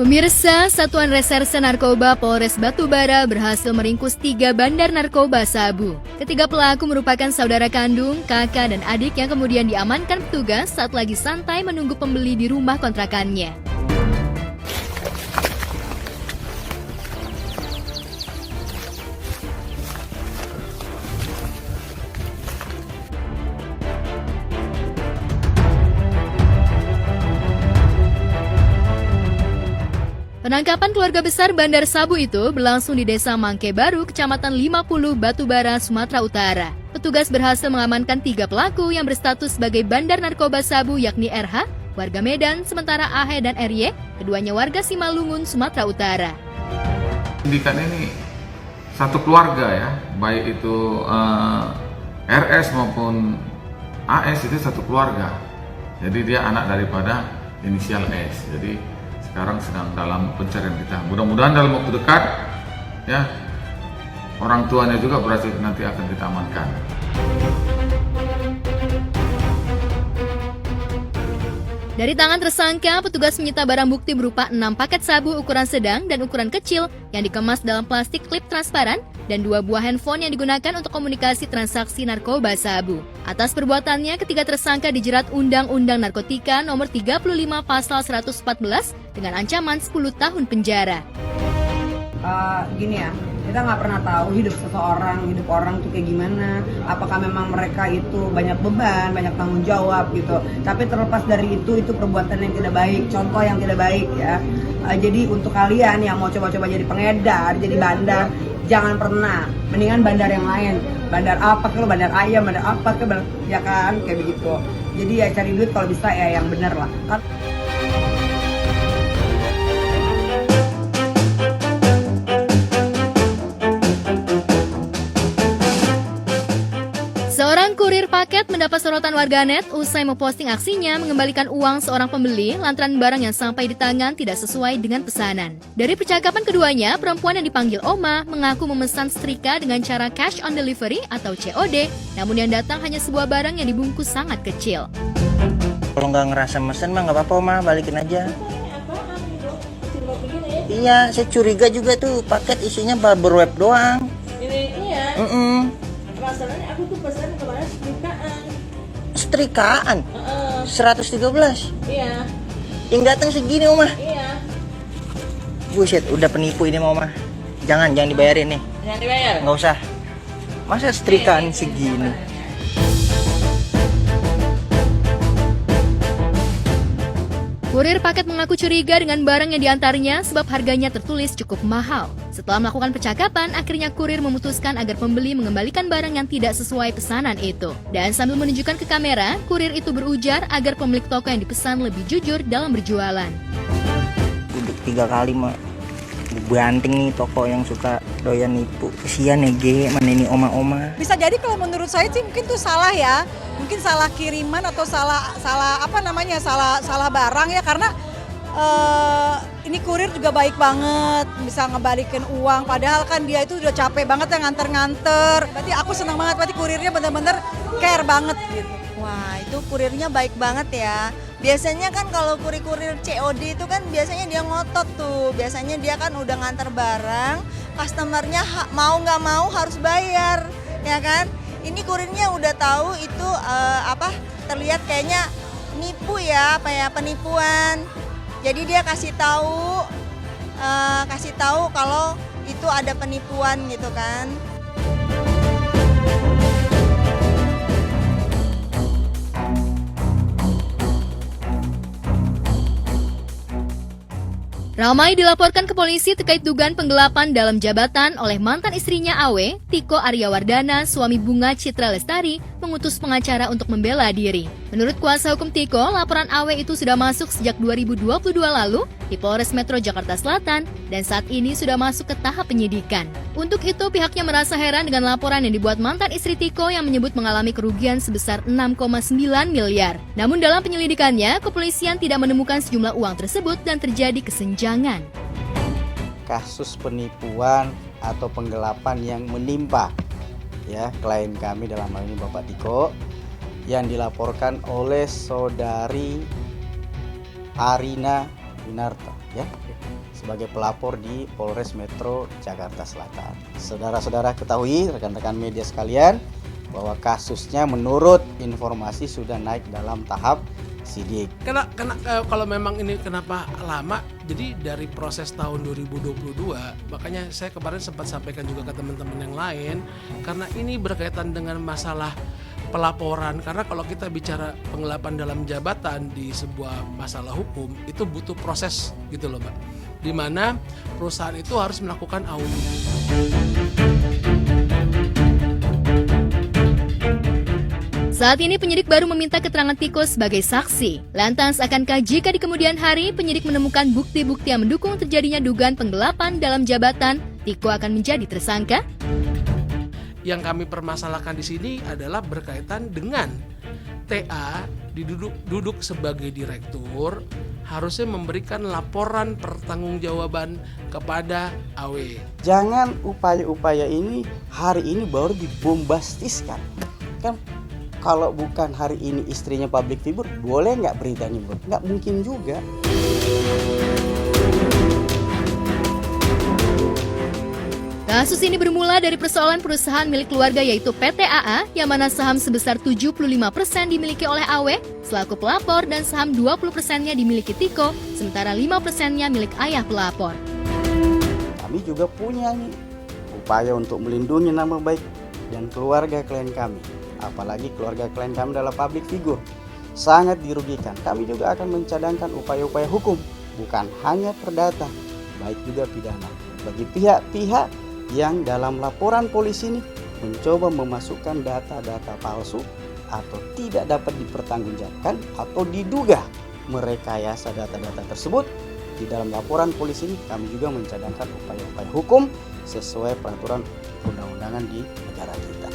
Pemirsa, Satuan Reserse Narkoba Polres Batubara berhasil meringkus 3 bandar narkoba sabu. Ketiga pelaku merupakan saudara kandung, kakak, dan adik yang kemudian diamankan petugas saat lagi santai menunggu pembeli di rumah kontrakannya. Penangkapan keluarga besar bandar sabu itu berlangsung di Desa Mangke Baru, Kecamatan 50, Batubara, Sumatera Utara. Petugas berhasil mengamankan 3 pelaku yang berstatus sebagai bandar narkoba sabu yakni RH, warga Medan, sementara AH dan RY, keduanya warga Simalungun, Sumatera Utara. Sindikat ini satu keluarga ya, baik itu RS maupun AS itu satu keluarga. Jadi dia anak daripada inisial S. Jadi sekarang sedang dalam pencarian kita. Mudah-mudahan dalam waktu dekat ya orang tuanya juga berhasil nanti akan kita amankan. Dari tangan tersangka, petugas menyita barang bukti berupa 6 paket sabu ukuran sedang dan ukuran kecil yang dikemas dalam plastik klip transparan dan 2 buah handphone yang digunakan untuk komunikasi transaksi narkoba sabu. Atas perbuatannya, ketiga tersangka dijerat Undang-Undang Narkotika Nomor 35 Pasal 114 dengan ancaman 10 tahun penjara. Gini ya, kita nggak pernah tahu hidup orang tuh kayak gimana. Apakah memang mereka itu banyak beban, banyak tanggung jawab gitu. Tapi terlepas dari itu perbuatan yang tidak baik, contoh yang tidak baik ya. Jadi untuk kalian yang mau coba-coba jadi pengedar, jadi bandar, jangan pernah. Mendingan bandar yang lain. Bandar apa ke lo, bandar ayam, bandar apa ke, ya kan, kayak begitu. Jadi ya cari duit kalau bisa ya yang benar lah. Seorang kurir paket mendapat sorotan warganet usai memposting aksinya mengembalikan uang seorang pembeli lantaran barang yang sampai di tangan tidak sesuai dengan pesanan. Dari percakapan keduanya, perempuan yang dipanggil Oma mengaku memesan setrika dengan cara cash on delivery atau COD, namun yang datang hanya sebuah barang yang dibungkus sangat kecil. Kalau nggak ngerasa mesen mah nggak apa-apa Oma, balikin aja. Iya, saya curiga juga tuh paket isinya barber web doang. Iya. Masalahnya aku tuh pesan kemarin Setrikaan? 113? Iya. Yang datang segini Oma. Iya. Buset, udah penipu ini Oma. Jangan dibayarin nih. Jangan dibayar. Nggak usah. Masa setrikaan segini? Kurir paket mengaku curiga dengan barang yang diantarnya sebab harganya tertulis cukup mahal. Setelah melakukan percakapan, akhirnya kurir memutuskan agar pembeli mengembalikan barang yang tidak sesuai pesanan itu. Dan sambil menunjukkan ke kamera, kurir itu berujar agar pemilik toko yang dipesan lebih jujur dalam berjualan. Udah 3 kali mah banting nih toko yang suka doyan nipu. Kesian ya Ge, mana ini oma-oma. Bisa jadi kalau menurut saya sih mungkin tuh salah ya. Mungkin salah kiriman atau salah barang ya, karena ini kurir juga baik banget bisa ngebalikin uang, padahal kan dia itu udah capek banget ya nganter-nganter. Berarti aku senang banget, berarti kurirnya bener-bener care banget gitu. Wah, itu kurirnya baik banget ya. Biasanya kan kalau kurir-kurir COD itu kan biasanya dia ngotot tuh. Biasanya dia kan udah nganter barang, customernya mau nggak mau harus bayar, ya kan? Ini kurirnya udah tahu itu terlihat kayaknya nipu ya, penipuan. Jadi dia kasih tahu kalau itu ada penipuan gitu kan. Ramai dilaporkan ke polisi terkait dugaan penggelapan dalam jabatan oleh mantan istrinya Awe, Tiko Aryawardana, suami Bunga Citra Lestari, mengutus pengacara untuk membela diri. Menurut kuasa hukum Tiko, laporan Awe itu sudah masuk sejak 2022 lalu di Polres Metro Jakarta Selatan dan saat ini sudah masuk ke tahap penyidikan. Untuk itu, pihaknya merasa heran dengan laporan yang dibuat mantan istri Tiko yang menyebut mengalami kerugian sebesar 6,9 miliar. Namun dalam penyelidikannya, kepolisian tidak menemukan sejumlah uang tersebut dan terjadi kesenjangan. Kasus penipuan atau penggelapan yang menimpa ya klien kami, dalam hal ini Bapak Tiko, yang dilaporkan oleh saudari Arina Winarta ya, sebagai pelapor di Polres Metro Jakarta Selatan. Saudara-saudara ketahui, rekan-rekan media sekalian, bahwa kasusnya menurut informasi sudah naik dalam tahap sidik. Kalau memang ini kenapa lama, jadi dari proses tahun 2022, makanya saya kemarin sempat sampaikan juga ke teman-teman yang lain, karena ini berkaitan dengan masalah pelaporan. Karena kalau kita bicara penggelapan dalam jabatan di sebuah masalah hukum, itu butuh proses gitu loh Mbak, di mana perusahaan itu harus melakukan audit. Saat ini penyidik baru meminta keterangan Tiko sebagai saksi. Lantas, akankah jika di kemudian hari penyidik menemukan bukti-bukti yang mendukung terjadinya dugaan penggelapan dalam jabatan, Tiko akan menjadi tersangka? Yang kami permasalahkan di sini adalah berkaitan dengan TA duduk sebagai direktur, harusnya memberikan laporan pertanggungjawaban kepada AW. Jangan upaya-upaya ini hari ini baru dibombastiskan. Kan kalau bukan hari ini istrinya public figure, boleh nggak beritanya bro? Nggak mungkin juga. Kasus ini bermula dari persoalan perusahaan milik keluarga yaitu PT AA, yang mana saham sebesar 75% dimiliki oleh AW selaku pelapor dan saham 20%-nya dimiliki Tiko, sementara 5%-nya milik ayah pelapor. Kami juga punya nih upaya untuk melindungi nama baik dan keluarga klien kami. Apalagi keluarga klien kami adalah public figure, sangat dirugikan. Kami juga akan mencadangkan upaya-upaya hukum, bukan hanya perdata, baik juga pidana. Bagi pihak-pihak yang dalam laporan polisi ini mencoba memasukkan data-data palsu atau tidak dapat dipertanggungjawabkan atau diduga merekayasa data-data tersebut, di dalam laporan polisi ini kami juga mencadangkan upaya-upaya hukum sesuai peraturan undang-undangan di negara kita.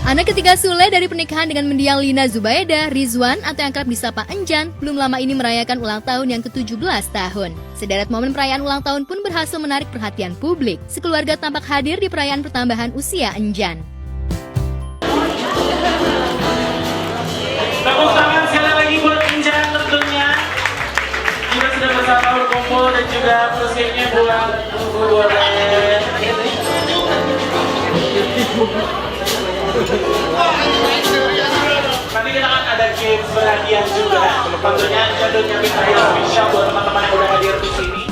Anak ketiga Sule dari pernikahan dengan mendiang Lina Zubaida, Rizwan atau yang kerap disapa Enjan, belum lama ini merayakan ulang tahun yang ke-17 tahun. Sederet momen perayaan ulang tahun pun berhasil menarik perhatian publik. Sekeluarga tampak hadir di perayaan pertambahan usia Enjan. Tepuk tangan sekali lagi buat Enjan tentunya. Kita sudah bersama berkumpul dan juga musiknya buat Bu Doren. Nanti kita akan ada game berhadiah juga. Tentunya jadulnya minta spesial buat teman-teman yang udah hadir di sini.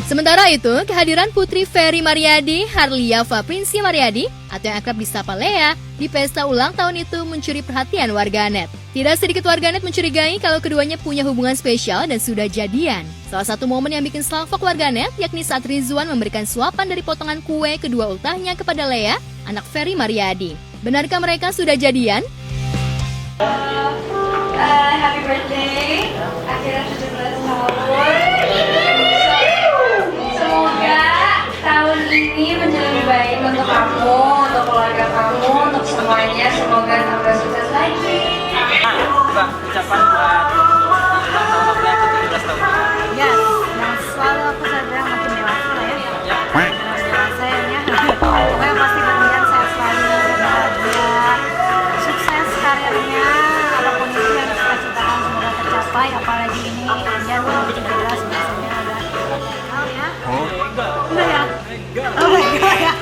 Sementara itu, kehadiran Putri Ferry Mariadi, Harlia Faprinsi Mariadi, atau yang akrab disapa Lea, di pesta ulang tahun itu mencuri perhatian warganet. Tidak sedikit warganet mencurigai kalau keduanya punya hubungan spesial dan sudah jadian. Salah satu momen yang bikin salfok warganet yakni saat Rizwan memberikan suapan dari potongan kue kedua ultahnya kepada Lea, anak Ferry Mariadi. Benarkah mereka sudah jadian? Happy birthday, akhirnya 17 tahun. Semoga tahun ini menjadi lebih baik untuk kamu, untuk keluarga kamu, untuk semuanya. Semoga tambah sukses lagi. Bang, ucapan buat ulang tahun yang ke-17 tahun. Ya, yang selalu aku sadar makin dewasa lah ya. Makin dewasa ya. Pokoknya pasti berlian sehat selalu, bahagia, sukses karirnya, apapun itu yang cita-citakan semoga tercapai. Apalagi ini Anjan belum 17, biasanya ada hal ya. Enggak ya? Oh my god ya.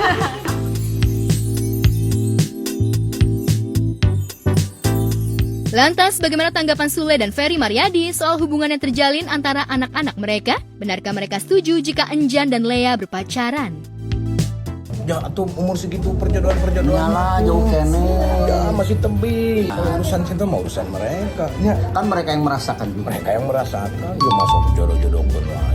Lantas, bagaimana tanggapan Sule dan Ferry Mariadi soal hubungan yang terjalin antara anak-anak mereka? Benarkah mereka setuju jika Enjan dan Lea berpacaran? Ya, tuh umur segitu perjodohan-perjodohan. Iyalah, jauh kene. Ya, masih tebing. Kalau urusan cinta mau urusan mereka. Ya. Kan mereka yang merasakan juga. Mereka yang merasakan. Ya, masuk jodoh-jodoh beneran.